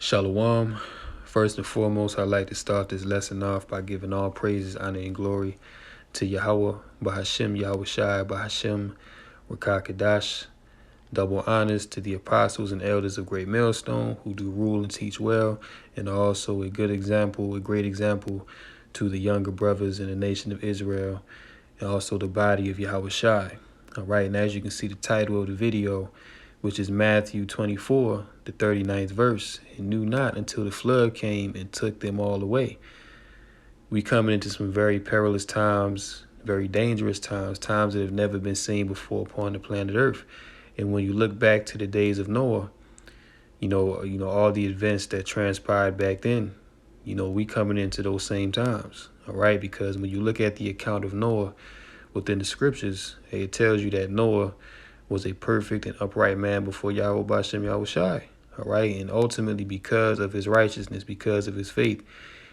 Shalom. First and foremost, I'd like to start this lesson off by giving all praises, honor, and glory to Yahweh, Bahashem, Yahweh Shai, Bahashem, Rakakadash. Double honors to the apostles and elders of Great Millstone who do rule and teach well, and also a great example to the younger brothers in the nation of Israel, and also the body of Yahweh Shai. All right, and as you can see the title of the video, which is Matthew 24, the 39th verse, and knew not until the flood came and took them all away. We coming into some very perilous times, very dangerous times, times that have never been seen before upon the planet Earth. And when you look back to the days of Noah, you know all the events that transpired back then, we coming into those same times, all right? Because when you look at the account of Noah within the scriptures, it tells you that Noah was a perfect and upright man before Yahweh Bashem Yahweh Shai. All right. And ultimately, because of his righteousness, because of his faith,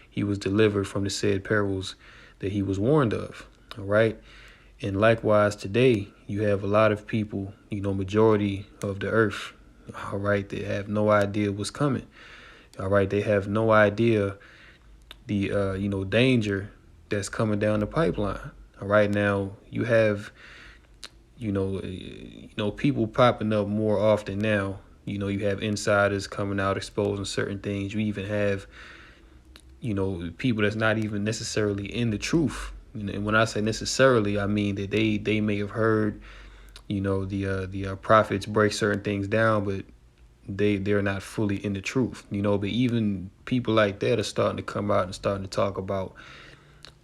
he was delivered from the said perils that he was warned of. All right. And likewise, today, you have a lot of people, majority of the earth, all right, they have no idea what's coming. All right. They have no idea the, danger that's coming down the pipeline. All right. Now, you have people popping up more often now. You have insiders coming out exposing certain things. You even have, people that's not even necessarily in the truth. And when I say necessarily, I mean that they may have heard, the prophets break certain things down, but they're not fully in the truth. But even people like that are starting to come out and starting to talk about,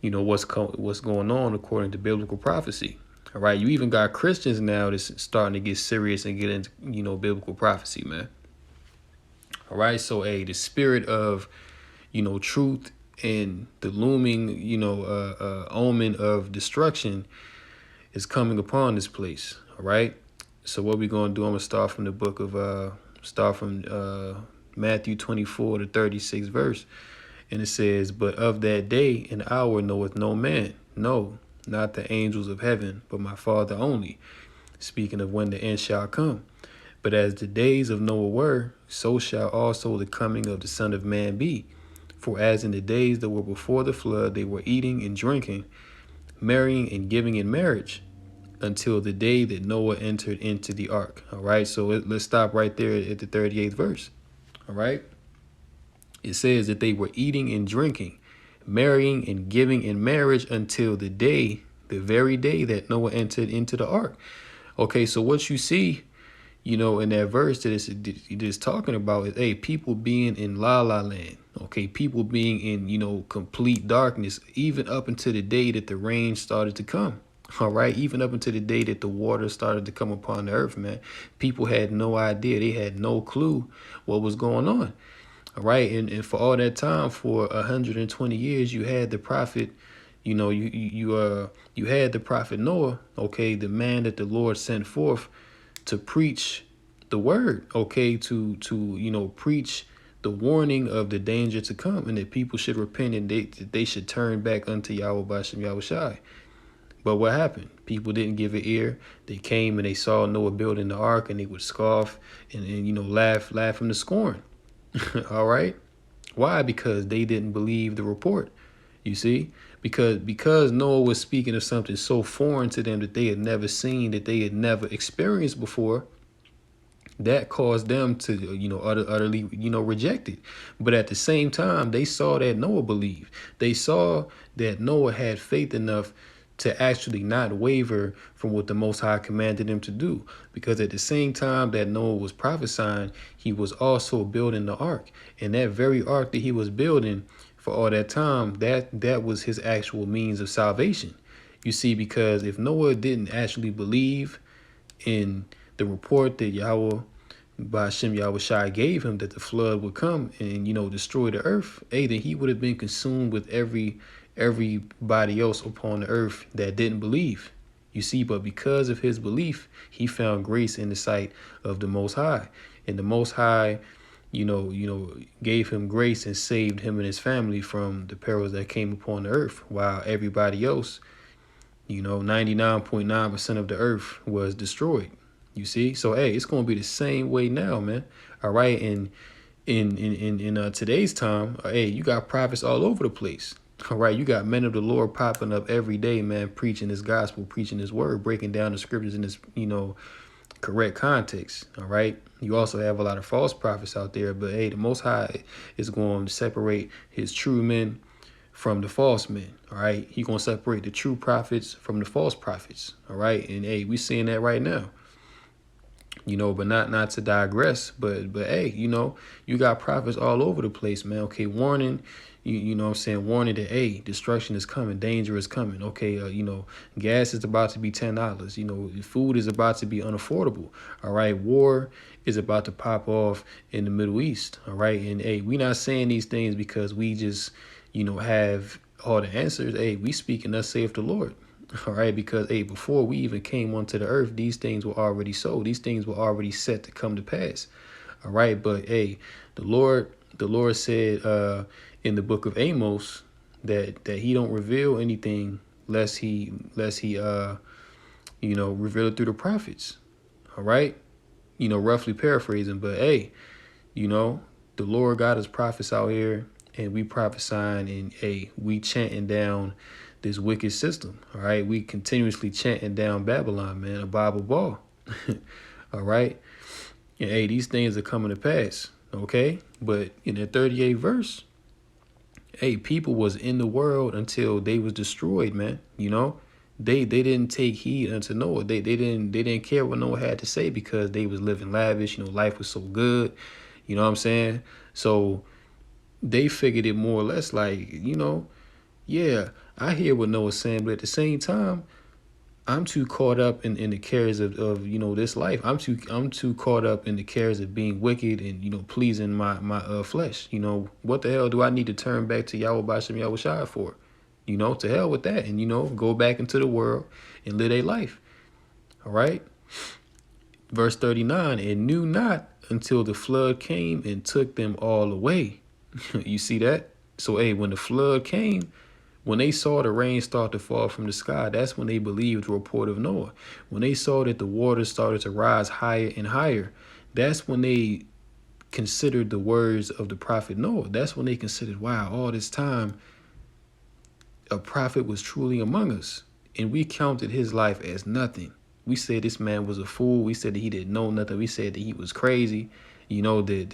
what's going on according to biblical prophecy. All right, you even got Christians now that's starting to get serious and get into, biblical prophecy, man. All right, so the spirit of, truth and the looming, omen of destruction is coming upon this place. All right, so what we're gonna do? I'm gonna start from the book of Matthew 24 to 36 verse, and it says, "But of that day and hour knoweth no man, no, not the angels of heaven, but my Father only," speaking of when the end shall come. "But as the days of Noah were, so shall also the coming of the Son of Man be. For as in the days that were before the flood, they were eating and drinking, marrying and giving in marriage, until the day that Noah entered into the ark." All right, so let's stop right there at the 38th verse. All right, it says that they were eating and drinking, marrying and giving in marriage until the very day that Noah entered into the ark. Okay, so what you see, in that verse that it is talking about is, people being in la la land. Okay, people being in, complete darkness, even up until the day that the rain started to come. All right, even up until the day that the water started to come upon the earth, man. People had no idea. They had no clue what was going on. All right, and for all that time, for 120 years, you had the prophet, you had the prophet Noah, okay, the man that the Lord sent forth to preach the word, okay, to preach the warning of the danger to come, and that people should repent and they should turn back unto Yahweh Bashem Yahweh Shai. But what happened? People didn't give an ear. They came and they saw Noah building the ark, and they would scoff and laugh him to scorn. All right. Why? Because they didn't believe the report. You see, because Noah was speaking of something so foreign to them that they had never seen, that they had never experienced before, that caused them to, utterly, reject it. But at the same time, they saw that Noah believed. They saw that Noah had faith enough to actually not waver from what the Most High commanded him to do. Because at the same time that Noah was prophesying, he was also building the ark. And that very ark that he was building for all that time, that was his actual means of salvation. You see, because if Noah didn't actually believe in the report that Yahweh Bashem Yahweh Shai gave him, that the flood would come and, destroy the earth, then he would have been consumed with everybody else upon the earth that didn't believe. You see, but because of his belief, he found grace in the sight of the Most High. And the Most High, gave him grace and saved him and his family from the perils that came upon the earth, while everybody else, 99.9% of the earth was destroyed. You see? So, it's going to be the same way now, man. All right. And In today's time, hey, you got prophets all over the place. All right, you got men of the Lord popping up every day, man, preaching his gospel, preaching his word, breaking down the scriptures in this, correct context. All right. You also have a lot of false prophets out there, but hey, the Most High is going to separate his true men from the false men. All right. He's going to separate the true prophets from the false prophets. All right. And hey, we seeing that right now. But not to digress, but hey, you got prophets all over the place, man. Okay, warning, you know what I'm saying, warning that hey, destruction is coming, danger is coming. Okay, gas is about to be $10. Food is about to be unaffordable. All right, war is about to pop off in the Middle East. All right, and hey, we not saying these things because we just have all the answers. Hey, we speaking thus saith the Lord. All right, because hey, before we even came onto the earth, these things were already so. These things were already set to come to pass. All right, but hey, the Lord said in the book of Amos that he don't reveal anything lest he reveal it through the prophets. All right, roughly paraphrasing, but hey, the Lord got his prophets out here, and we prophesying, and hey, we chanting down this wicked system. All right, we continuously chanting down Babylon, man, a Bible ball. All right, and hey, these things are coming to pass. Okay, but in the 38th verse, hey, people was in the world until they was destroyed, man. They didn't take heed unto Noah. They didn't care what Noah had to say because they was living lavish. Life was so good. You know what I'm saying? So they figured it more or less like, yeah, I hear what Noah's saying, but at the same time, I'm too caught up in the cares of this life. I'm too caught up in the cares of being wicked and pleasing my flesh. What the hell do I need to turn back to Yahweh Bashem Yahushua for? To hell with that, and go back into the world and live a life. All right. Verse 39, and knew not until the flood came and took them all away. You see that? So hey, when the flood came, when they saw the rain start to fall from the sky, that's when they believed the report of Noah. When they saw that the waters started to rise higher and higher, that's when they considered the words of the prophet Noah. That's when they considered, wow, all this time, a prophet was truly among us. And we counted his life as nothing. We said this man was a fool. We said that he didn't know nothing. We said that he was crazy. He was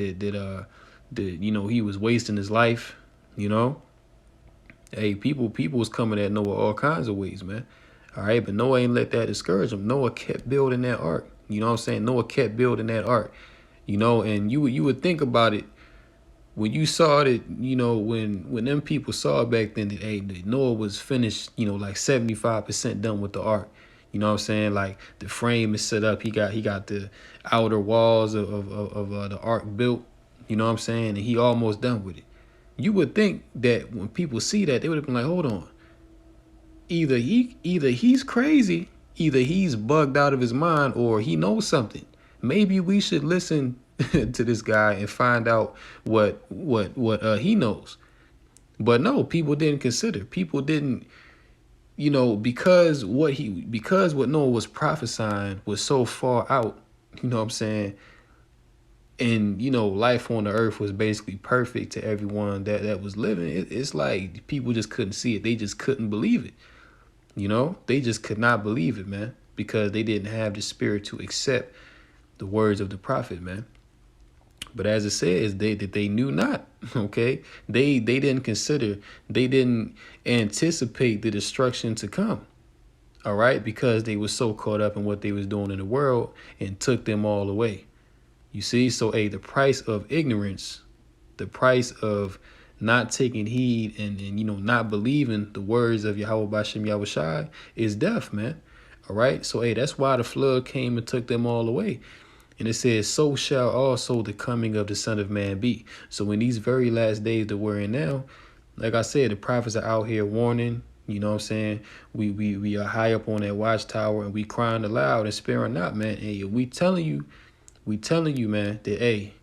wasting his life. Hey, people was coming at Noah all kinds of ways, man. All right, but Noah ain't let that discourage him. Noah kept building that ark. You know what I'm saying? Noah kept building that ark. And you would think about it when you saw it, when them people saw it back then that hey, Noah was finished, like 75% done with the ark. You know what I'm saying? Like the frame is set up. He got the outer walls of the ark built. You know what I'm saying? And he almost done with it. You would think that when people see that, they would have been like, hold on. Either he's crazy, either he's bugged out of his mind, or he knows something. Maybe we should listen to this guy and find out what he knows. But no, people didn't consider. People didn't, because what Noah was prophesying was so far out, you know what I'm saying? And, life on the earth was basically perfect to everyone that was living. It's like people just couldn't see it. They just couldn't believe it. They just could not believe it, man, because they didn't have the spirit to accept the words of the prophet, man. But as it says, they knew not, okay? They didn't consider, they didn't anticipate the destruction to come, all right? Because they were so caught up in what they was doing in the world and took them all away. You see? So, hey, the price of ignorance, the price of not taking heed and not believing the words of Yahweh Bashem Yahushai is death, man. All right? So, hey, that's why the flood came and took them all away. And it says, so shall also the coming of the Son of Man be. So in these very last days that we're in now, like I said, the prophets are out here warning. You know what I'm saying? We are high up on that watchtower and we crying aloud and sparing not, man. Hey, we telling you, man, that, hey,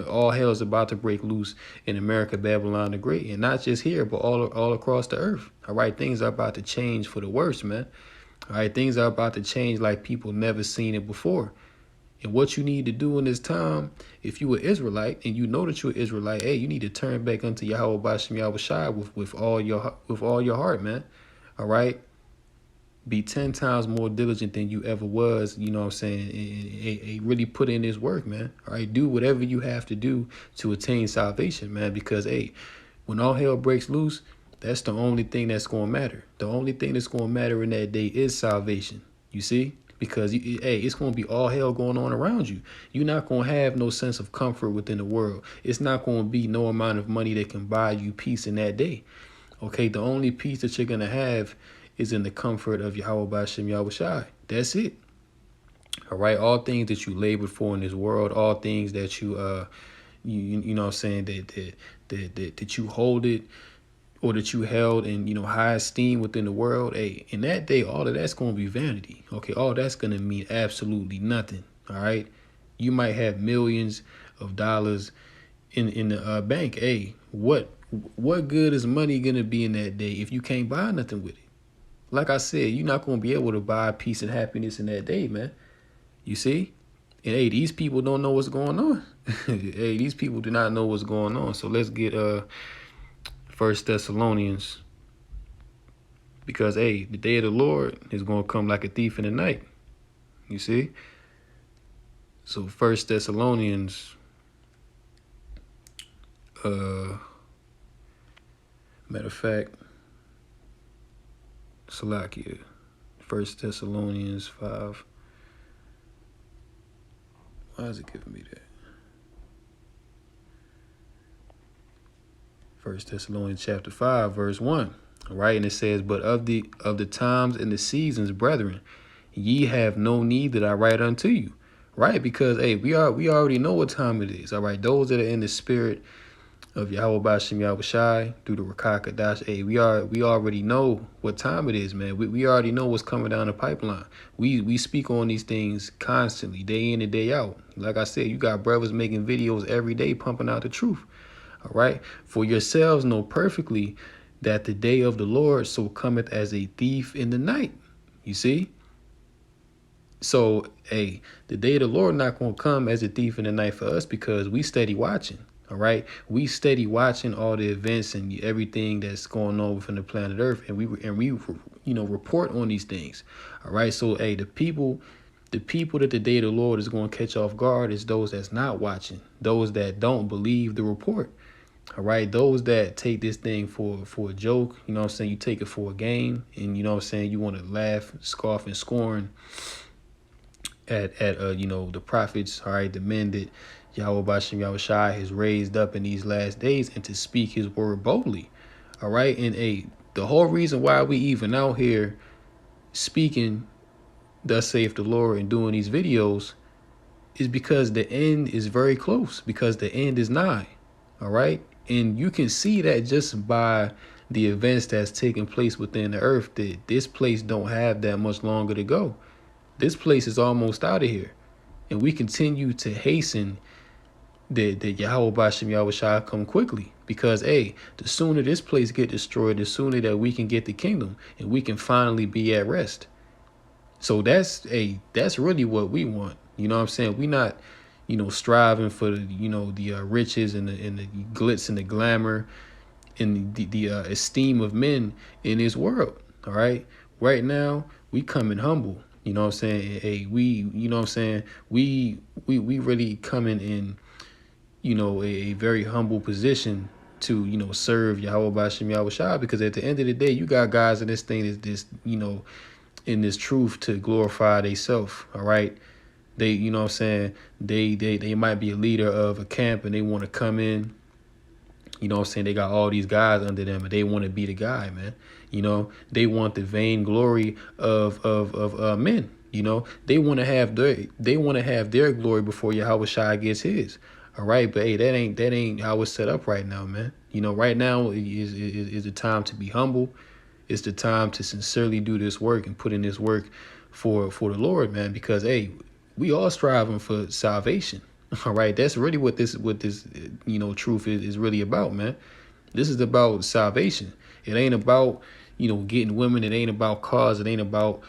all hell is about to break loose in America, Babylon the Great. And not just here, but all across the earth. All right, things are about to change for the worse, man. All right, things are about to change like people never seen it before. And what you need to do in this time, if you were Israelite and you know that you're Israelite, hey, you need to turn back unto Yahweh Bashem Yahweh Shai with all your heart, man. All right. Be 10 times more diligent than you ever was, you know what I'm saying, and really put in this work, man. All right, do whatever you have to do to attain salvation, man, because, hey, when all hell breaks loose, that's the only thing that's going to matter. The only thing that's going to matter in that day is salvation, you see, because, hey, it's going to be all hell going on around you. You're not going to have no sense of comfort within the world. It's not going to be no amount of money that can buy you peace in that day. Okay, the only peace that you're going to have is in the comfort of Yahweh Bashem Yahweh Shai. That's it. All right. All things that you labored for in this world, all things that you know what I'm saying, that you hold it or that you held in, high esteem within the world. Hey, in that day, all of that's going to be vanity. Okay. All that's going to mean absolutely nothing. All right. You might have millions of dollars in the bank. Hey, what good is money going to be in that day if you can't buy nothing with it? Like I said, you're not going to be able to buy peace and happiness in that day, man. You see? And, hey, these people don't know what's going on. Hey, these people do not know what's going on. So let's get 1 Thessalonians. Because, hey, the day of the Lord is going to come like a thief in the night. You see? So 1 Thessalonians, matter of fact, Salakia, 1 Thessalonians 5. Why is it giving me that? 1 Thessalonians chapter 5, verse 1. All right, and it says, but of the times and the seasons, brethren, ye have no need that I write unto you. Right, because, hey, we already know what time it is. All right, those that are in the spirit of Yahweh Bashem Yahweh Shai through the Rakah Kadash. Hey, we already know what time it is, man. We already know what's coming down the pipeline. We speak on these things constantly, day in and day out. Like I said, you got brothers making videos every day pumping out the truth. All right. For yourselves know perfectly that the day of the Lord so cometh as a thief in the night. You see? So, hey, the day of the Lord not going to come as a thief in the night for us because we steady watching. All right, we steady watching all the events and everything that's going on within the planet Earth, and we report on these things. All right, so hey, the people that the day of the Lord is going to catch off guard is those that's not watching, those that don't believe the report. All right, those that take this thing for a joke, you know what I'm saying, you take it for a game, and you know what I'm saying, you want to laugh, scoff, and scorn at the prophets, all right, the men that Yahweh Bashem Yahweh Shai has raised up in these last days, and to speak his word boldly. All right. And the whole reason why we even out here speaking, thus saith the Lord, and doing these videos is because the end is very close, because the end is nigh. All right. And you can see that just by the events that's taking place within the earth, that this place don't have that much longer to go. This place is almost out of here. And we continue to hasten that Yahweh Bashem Yahweh Shai come quickly, because hey, the sooner this place get destroyed, the sooner that we can get the kingdom and we can finally be at rest. So that's really what we want. You know what I'm saying? We not, striving for the riches and the glitz and the glamour and the esteem of men in this world. All right. Right now we coming humble. You know what I'm saying? Hey, we really coming in, a very humble position to, serve Yahweh Bashem Yahweh Shai, because at the end of the day, you got guys in this thing that's this, in this truth to glorify themselves. All right. They, you know what I'm saying? They might be a leader of a camp and they want to come in, you know what I'm saying? They got all these guys under them and they want to be the guy, man. They want the vain glory of men. They want to have their glory before Yahweh Shai gets his. All right, but hey, that ain't how it's set up right now, man. Right now is the time to be humble. It's the time to sincerely do this work and put in this work for the Lord, man. Because hey, we all striving for salvation. All right, that's really what this truth is really about, man. This is about salvation. It ain't about getting women. It ain't about cars. It ain't about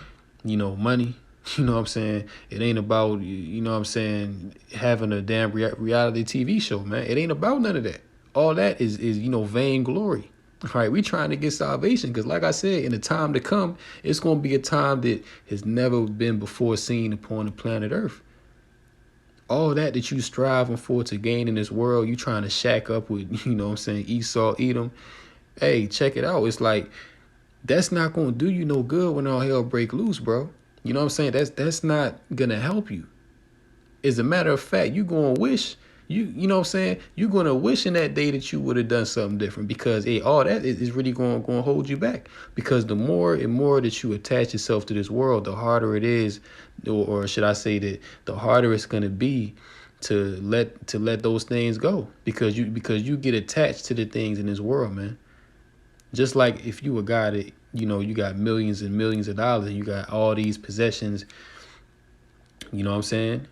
money. You know what I'm saying? It ain't about, you know what I'm saying, having a damn reality TV show, man. It ain't about none of that. All that is vainglory. Right? We trying to get salvation because, like I said, in the time to come, it's going to be a time that has never been before seen upon the planet Earth. All that you striving for to gain in this world, you trying to shack up with, you know what I'm saying, Esau, Edom. Hey, check it out. It's like, that's not going to do you no good when all hell break loose, bro. You know what I'm saying? That's not going to help you. As a matter of fact, you going to wish, you know what I'm saying? You're going to wish in that day that you would have done something different because, hey, all that is really going to hold you back. Because the more and more that you attach yourself to this world, the harder it is, or should I say that the harder it's going to be to let those things go because you get attached to the things in this world, man. Just like if you a guy that, you got millions and millions of dollars and you got all these possessions, you know what I'm saying?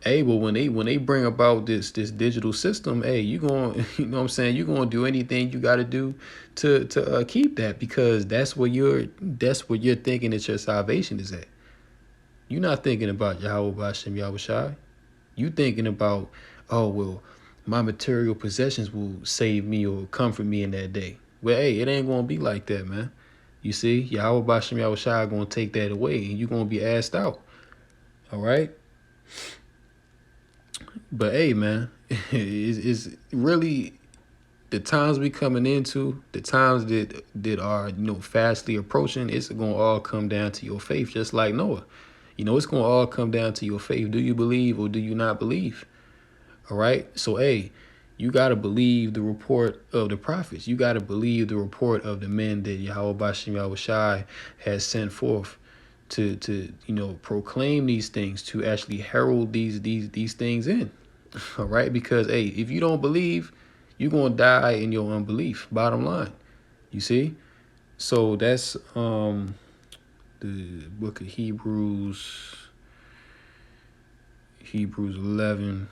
Hey, well, when they bring about this digital system, hey, you going, you know what I'm saying? You're going to do anything you got to do to keep that because that's where you're thinking that your salvation is at. You're not thinking about Yahweh Bashem Yahushai. You thinking about, oh, well, my material possessions will save me or comfort me in that day. Well, hey, it ain't going to be like that, man. You see, Yahweh Bashem Yahushai going to take that away and you're going to be asked out. All right? But, hey, man, it's really the times we coming into, the times that are, fastly approaching, it's going to all come down to your faith, just like Noah. It's going to all come down to your faith. Do you believe or do you not believe? All right. So, hey, you got to believe the report of the prophets. You got to believe the report of the men that Yahweh Bashem Yahushai has sent forth to proclaim these things, to actually herald these things in. All right. Because, hey, if you don't believe, you're going to die in your unbelief. Bottom line. You see? So that's the book of Hebrews 11.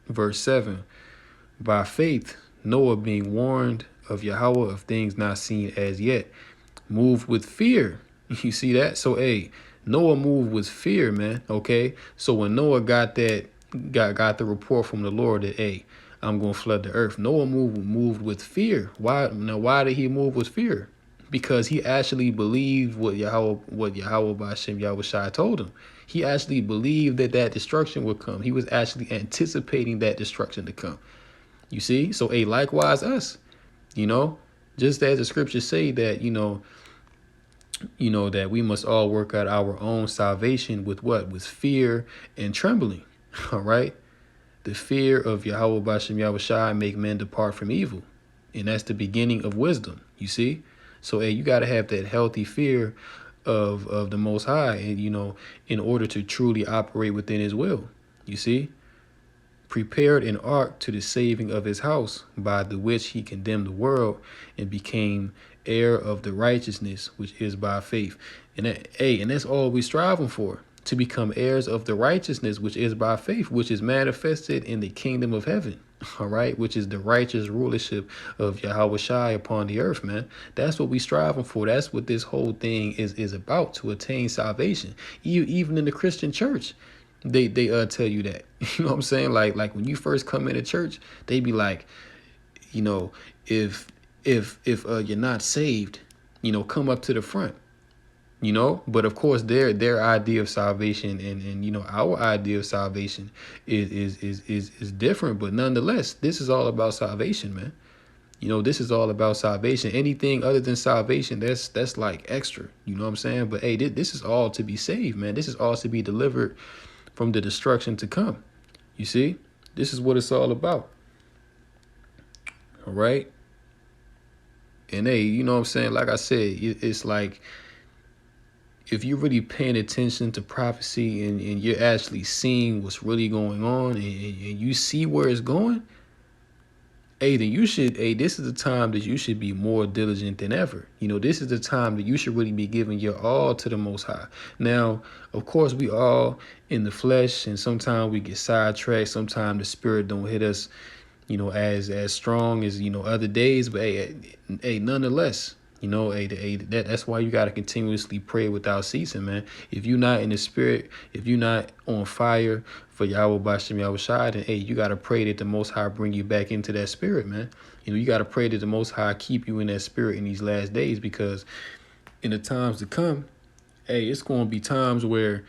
Verse 7, by faith, Noah being warned of Yahweh of things not seen as yet, moved with fear. You see that? So, hey, Noah moved with fear, man. Okay. So when Noah got the report from the Lord that, hey, I'm going to flood the earth, Noah moved with fear. Why? Now, why did he move with fear? Because he actually believed what Yahweh Bashem Yahushai told him. He actually believed that destruction would come. He was actually anticipating that destruction to come. You see? So, hey, likewise us, just as the scriptures say that, that we must all work out our own salvation with what? With fear and trembling. All right? The fear of Yahweh Bashem Yahushai make men depart from evil. And that's the beginning of wisdom. You see? So, hey, you got to have that healthy fear of the Most High, and in order to truly operate within His will. You see, prepared an ark to the saving of His house, by the which He condemned the world and became heir of the righteousness which is by faith. And that's all we're striving for, to become heirs of the righteousness which is by faith, which is manifested in the kingdom of heaven. All right, which is the righteous rulership of Yahweh Shai upon the earth, man. That's what we striving for. That's what this whole thing is about, to attain salvation. Even in the Christian church, they tell you that. You know what I'm saying? Like when you first come into church, they be like, if you're not saved, come up to the front. But of course their idea of salvation and our idea of salvation is different, but nonetheless, this is all about salvation, man. This is all about salvation. Anything other than salvation, that's like extra, you know what I'm saying? But hey, this is all to be saved, man. This is all to be delivered from the destruction to come. You see, this is what it's all about. All right. And hey, you know what I'm saying? Like I said, it's like, if you're really paying attention to prophecy and you're actually seeing what's really going on and you see where it's going, then this is the time that you should be more diligent than ever. This is the time that you should really be giving your all to the Most High. Now, of course, we all in the flesh, and sometimes we get sidetracked. Sometimes the spirit don't hit us, as strong as, other days. But hey, nonetheless, You know, that's why you got to continuously pray without ceasing, man. If you're not in the spirit, if you're not on fire for Yahweh Bashem Yahweh Shai, then you got to pray that the Most High bring you back into that spirit, man. You got to pray that the Most High keep you in that spirit in these last days, because in the times to come, it's going to be times where,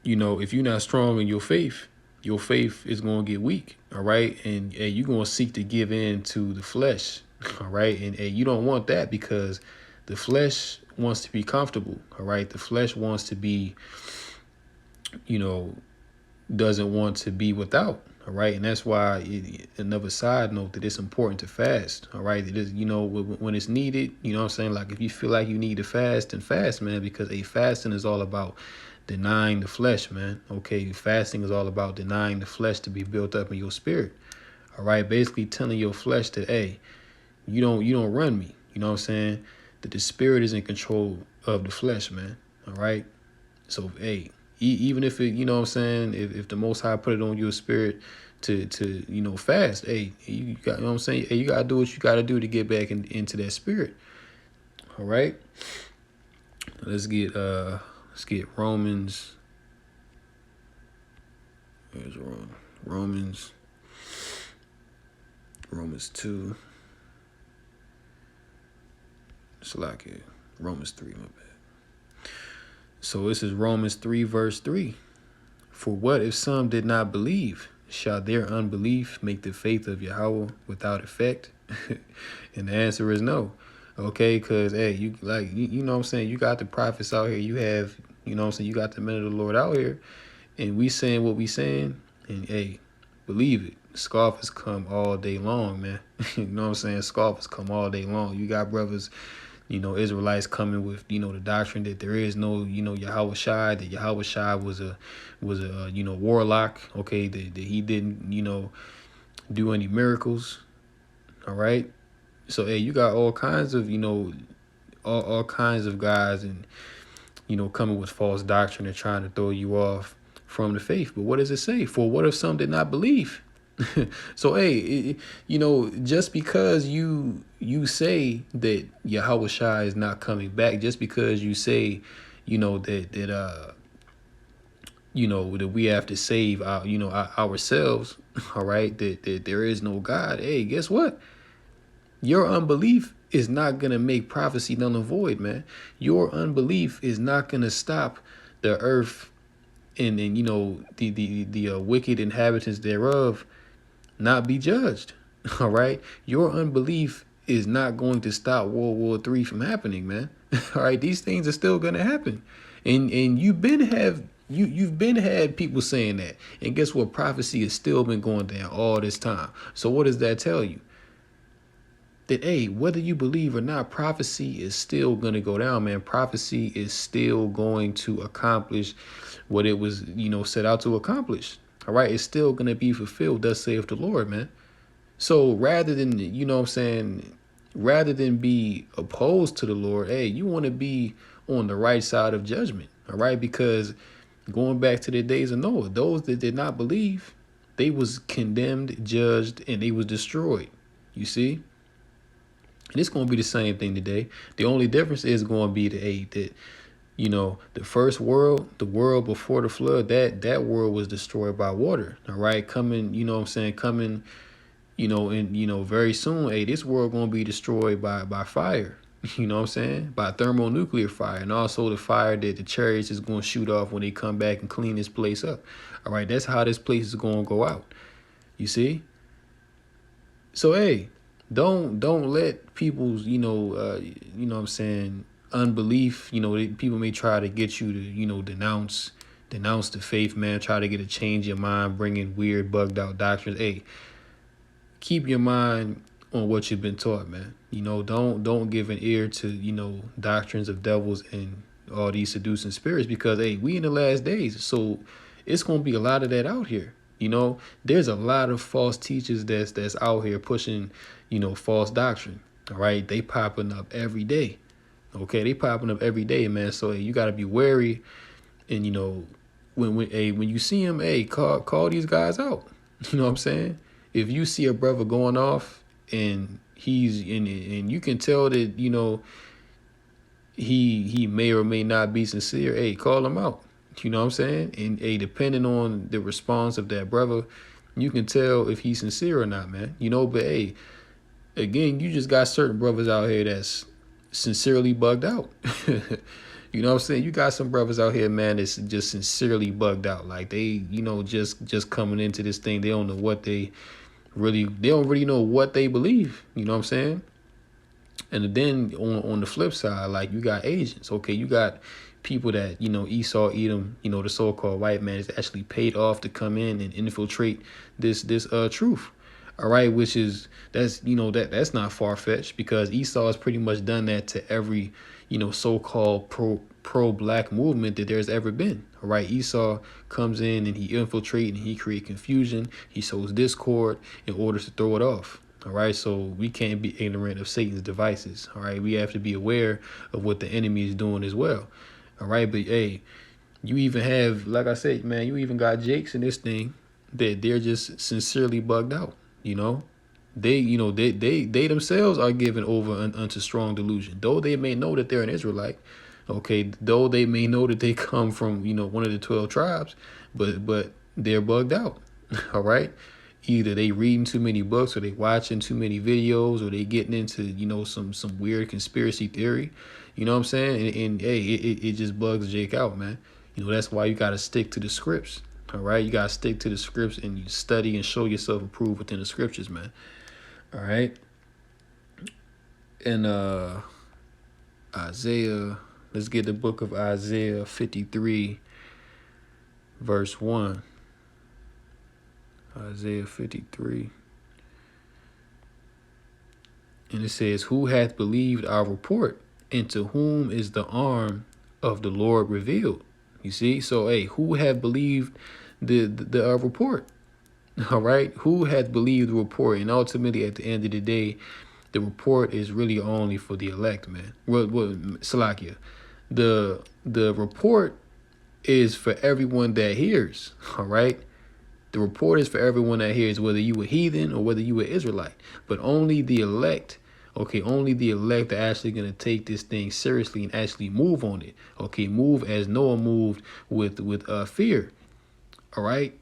if you're not strong in your faith is going to get weak, all right? And you're going to seek to give in to the flesh, all right? And you don't want that, because the flesh wants to be comfortable, all right? The flesh wants to be, doesn't want to be without, all right? And that's why another side note that it's important to fast, all right? It is, when it's needed, like if you feel like you need to fast, then fast, man, because fasting is all about denying the flesh, man. Okay, fasting is all about denying the flesh to be built up in your spirit. All right, basically telling your flesh that, you don't run me. You know what I'm saying? That the spirit is in control of the flesh, man. All right. So, even if it, if the Most High put it on your spirit to fast, you got, what I'm saying? You gotta do what you gotta do to get back into that spirit. All right. Let's get Romans. There's Romans 2. Romans 3, my bad. So this is Romans 3, verse 3. For what if some did not believe? Shall their unbelief make the faith of Yahweh without effect? And the answer is no. Okay, because, you know what I'm saying? You got the prophets out here. You have, you got the men of the Lord out here. And we saying what we saying. And, believe it. Scoffers come all day long, man. You know what I'm saying? Scoffers come all day long. You got brothers, Israelites coming with, the doctrine that there is no, Yahweh Shai, that Yahweh Shai was a warlock. Okay, that he didn't, do any miracles. All right. So, you got all kinds of, all kinds of guys and, coming with false doctrine and trying to throw you off from the faith. But what does it say? For what if some did not believe? So, just because you say that Yahweh Shai is not coming back, just because you say, that we have to save ourselves, all right, that there is no God. Guess what? Your unbelief is not going to make prophecy null and void, man. Your unbelief is not going to stop the earth and the wicked inhabitants thereof not be judged. All right. Your unbelief is not going to stop World War III from happening, man. All right. These things are still going to happen. And you've been had people saying that. And guess what? Prophecy has still been going down all this time. So what does that tell you? That, whether you believe or not, prophecy is still going to go down, man. Prophecy is still going to accomplish what it was, set out to accomplish. All right. It's still going to be fulfilled. Thus saith the Lord, man. So rather than, rather than be opposed to the Lord, you want to be on the right side of judgment. All right. Because going back to the days of Noah, those that did not believe, they was condemned, judged, and they was destroyed. You see? And it's going to be the same thing today. The only difference is going to be that, the first world, the world before the flood, that world was destroyed by water. All right. Coming, coming, very soon, this world going to be destroyed by fire. You know what I'm saying? By thermonuclear fire. And also the fire that the chariots is going to shoot off when they come back and clean this place up. All right. That's how this place is going to go out. You see? So, Don't let people's, unbelief, people may try to get you to, denounce the faith, man, try to get to change your mind, bring in weird, bugged out doctrines. Keep your mind on what you've been taught, man. Don't give an ear to, doctrines of devils and all these seducing spirits, because, we in the last days. So it's going to be a lot of that out here. There's a lot of false teachers that's out here pushing, false doctrine. All right. They popping up every day. Okay. They popping up every day, man. So you got to be wary. And, when you see them, call these guys out. You know what I'm saying? If you see a brother going off and and you can tell that, he may or may not be sincere, hey, call him out. You know what I'm saying? And hey, depending on the response of that brother, you can tell if he's sincere or not, man. You know, but hey, again, you just got certain brothers out here that's sincerely bugged out. You know what I'm saying? You got some brothers out here, man, that's just sincerely bugged out. Like they, just coming into this thing, they don't know what they don't really know what they believe. You know what I'm saying? And then on the flip side, like you got Asians. Okay, you got people that, Esau, Edom, the so-called white man is actually paid off to come in and infiltrate this truth. All right, which is that's not far-fetched, because Esau has pretty much done that to every, so-called pro black movement that there's ever been. All right, Esau comes in and he infiltrates and he creates confusion. He sows discord in order to throw it off. All right, so we can't be ignorant of Satan's devices. All right, we have to be aware of what the enemy is doing as well. All right, but hey, you even have, like I said, man, you even got Jakes in this thing that they're just sincerely bugged out. They themselves are given over unto strong delusion, though they may know that they're an Israelite. Okay, though they may know that they come from one of the 12 tribes, but they're bugged out. All right. Either they reading too many books, or they watching too many videos, or they getting into some weird conspiracy theory. You know what I'm saying? And hey, it just bugs Jake out, man. That's why you got to stick to the scripts. All right, you got to stick to the scripts, and you study and show yourself approved within the scriptures, man. All right. And Isaiah, let's get the book of Isaiah 53 verse 1. Isaiah 53. And it says, "Who hath believed our report, and to whom is the arm of the Lord revealed?" You see? So, hey, who have believed the report? All right? Who hath believed the report? And ultimately, at the end of the day, the report is really only for the elect, man. Salakia. The report is for everyone that hears. All right? The report is for everyone that hears, whether you a heathen or whether you an Israelite. But only the elect, only the elect are actually going to take this thing seriously and actually move on it. Okay, move as Noah moved with fear. All right?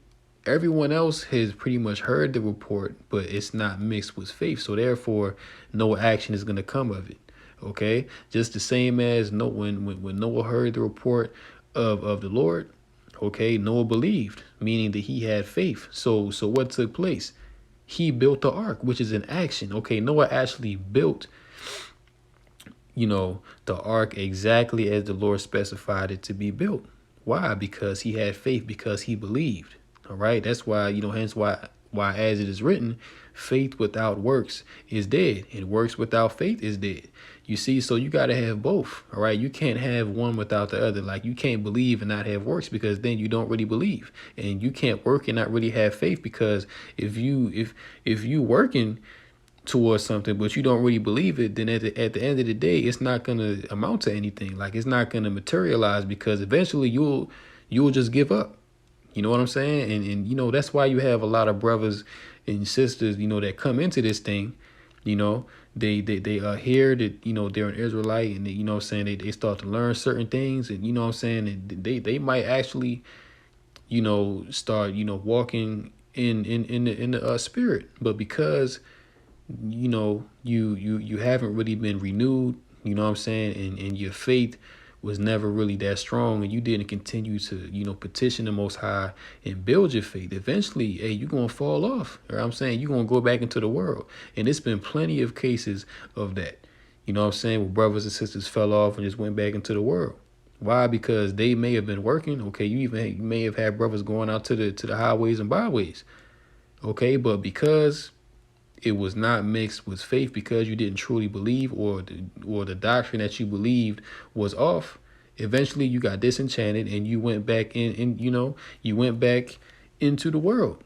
Everyone else has pretty much heard the report, but it's not mixed with faith. So therefore, no action is going to come of it. Okay? Just the same as when Noah heard the report of the Lord, okay, Noah believed, meaning that he had faith. So what took place? He built the ark, which is an action. Okay, Noah actually built, the ark exactly as the Lord specified it to be built. Why? Because he had faith, because he believed. All right, that's why, hence why as it is written, faith without works is dead, and works without faith is dead. You see, so you got to have both. All right, you can't have one without the other. Like, you can't believe and not have works, because then you don't really believe. And you can't work and not really have faith, because if you working towards something but you don't really believe it, then at the end of the day, it's not going to amount to anything. Like, it's not going to materialize, because eventually you'll just give up. You know what I'm saying? And that's why you have a lot of brothers and sisters, that come into this thing, they hear that, they're an Israelite, and they, they start to learn certain things, and and they might actually, start, walking in the spirit. But because, you haven't really been renewed, and your faith was never really that strong, and you didn't continue to, petition the Most High and build your faith, eventually, hey, you're going to fall off. Or I'm saying you're going to go back into the world. And it's been plenty of cases of that, where brothers and sisters fell off and just went back into the world. Why? Because they may have been working. Okay, you may have had brothers going out to the highways and byways. Okay, but because it was not mixed with faith, because you didn't truly believe, or the doctrine that you believed was off, eventually you got disenchanted and you went back you went back into the world.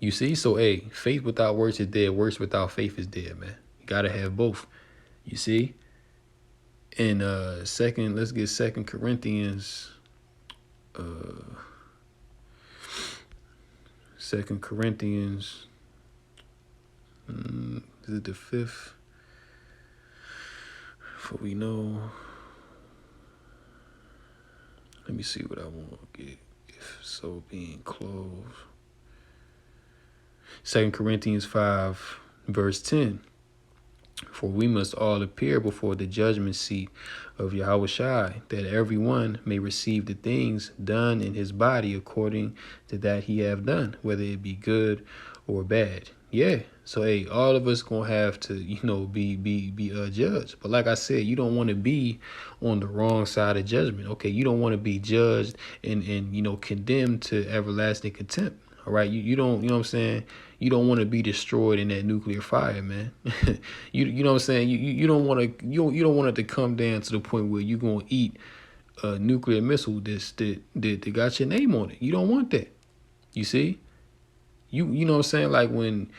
You see? So, hey, faith without works is dead. Works without faith is dead, man. You got to have both. You see? And let's get 2 Corinthians 2 Corinthians, is it the 5th? For we know Let me see what I want to get. If so being clothed. 2 Corinthians 5, verse 10. For we must all appear before the judgment seat of Yahushua, that every one may receive the things done in his body according to that he have done, whether it be good or bad. Yeah. So hey, all of us gonna have to, be judged. But like I said, you don't want to be on the wrong side of judgment. Okay, you don't want to be judged and condemned to everlasting contempt. All right, you don't, you know what I'm saying? You don't want to be destroyed in that nuclear fire, man. you know what I'm saying? You don't want to you don't want it to come down to the point where you're gonna eat a nuclear missile that got your name on it. You don't want that. You see? You know what I'm saying? Like when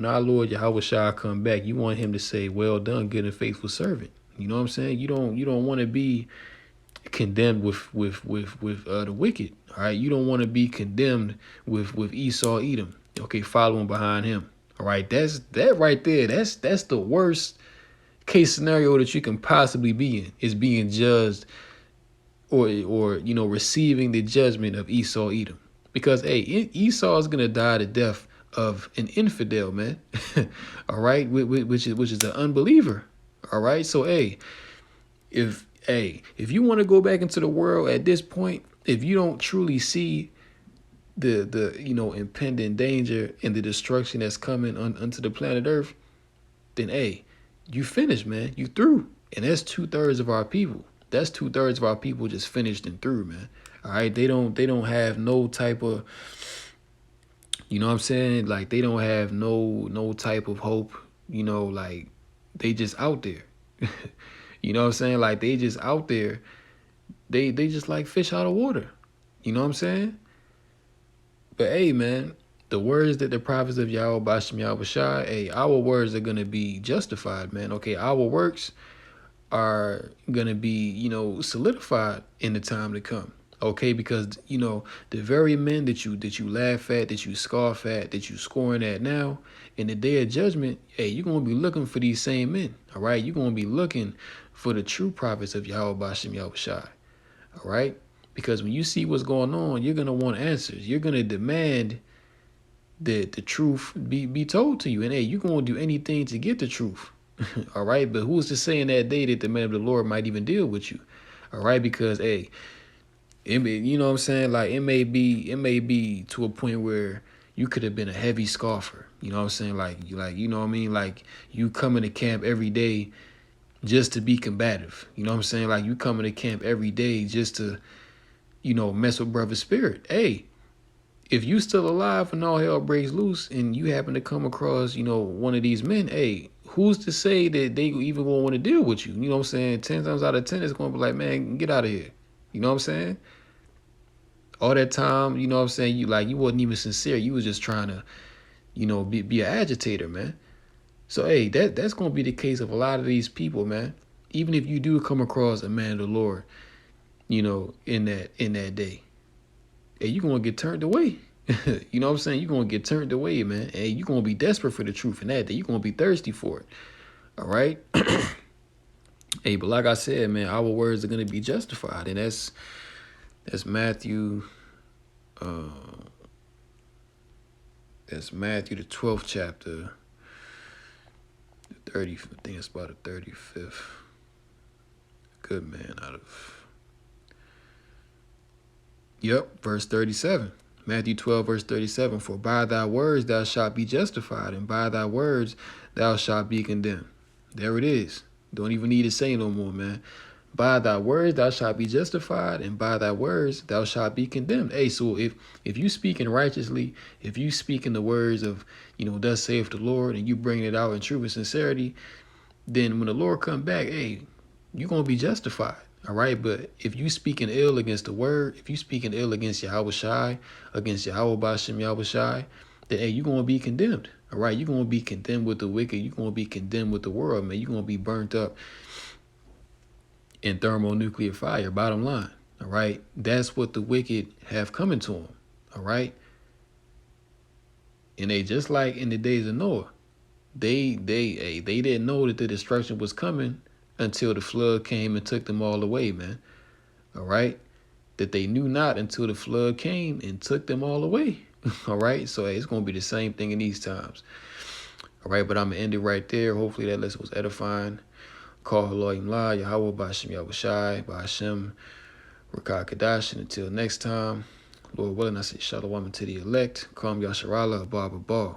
our Lord Yahweh Shai come back, you want him to say, "Well done, good and faithful servant." You know what I'm saying? You don't want to be condemned with the wicked. All right, you don't want to be condemned with Esau Edom. Okay, following behind him. All right, that right there. That's the worst case scenario that you can possibly be in, is being judged or receiving the judgment of Esau Edom. Because hey, Esau is gonna die the death of an infidel, man. All right, which is an unbeliever. All right, so if you want to go back into the world at this point, if you don't truly see the impending danger and the destruction that's coming onto the planet Earth, then you finished, man. You through, and that's 2/3 of our people. That's 2/3 of our people just finished and through, man. All right, they don't have no type of, you know what I'm saying? Like they don't have no type of hope. Like they just out there. You know what I'm saying? Like they just out there. They just like fish out of water. You know what I'm saying? But hey, man, the words that the prophets of Yahweh Bashem Yahweh Shai, our words are gonna be justified, man. Okay, our works are gonna be, solidified in the time to come. Okay, because the very men that you laugh at, that you scoff at, that you scoring at now, in the day of judgment, you're gonna be looking for these same men. All right, you're gonna be looking for the true prophets of Yahweh Bashem Yahweh Shai. All right, because when you see what's going on, you're gonna want answers. You're gonna demand that the truth be told to you, and you're gonna do anything to get the truth. All right, but who's to say in that day that the man of the Lord might even deal with you? All right, because you know what I'm saying? Like it may be to a point where you could have been a heavy scoffer. You know what I'm saying? Like you know what I mean? Like you coming to camp every day just to be combative. You know what I'm saying? Like you coming to camp every day just to, mess with brother's spirit. If you still alive and all hell breaks loose and you happen to come across, one of these men, who's to say that they even gonna want to deal with you? You know what I'm saying? 10 times out of 10, it's gonna be like, man, get out of here. You know what I'm saying? All that time, you know what I'm saying? You wasn't even sincere. You was just trying to, be an agitator, man. So, that's going to be the case of a lot of these people, man. Even if you do come across a man of the Lord, in that day, you're going to get turned away. You know what I'm saying? You're going to get turned away, man. You're going to be desperate for the truth in that day. You're going to be thirsty for it. All right? But like I said, man, our words are going to be justified. And that's Matthew, the 12th chapter, the 30th, I think it's about the 35th. Good man out of, verse 37. Matthew 12, verse 37. For by thy words thou shalt be justified, and by thy words thou shalt be condemned. There it is. Don't even need to say no more, man. By thy words thou shalt be justified, and by thy words thou shalt be condemned. So if you speaking righteously, if you speaking the words of, thus saith the Lord, and you bring it out in truth and sincerity, then when the Lord come back, you're going to be justified. All right, but if you speaking ill against the word, if you speaking ill against Yahweh Shai, against Yahweh Bashem Yahweh Shai, then you're going to be condemned. All right, you're going to be condemned with the wicked. You're going to be condemned with the world, man. You're going to be burnt up in thermonuclear fire, bottom line. All right, that's what the wicked have coming to them. All right, and just like in the days of Noah, they didn't know that the destruction was coming until the flood came and took them all away, man. All right, that they knew not until the flood came and took them all away. All right, so it's going to be the same thing in these times. All right, but I'm going to end it right there. Hopefully that lesson was edifying. Call Elohim La, Yahweh, Ba'ashem Yahushai, Ba'ashem Rakah Kadash. And until next time, Lord willing, I say shalom to the elect. Kam Yasharala, Abba Abba.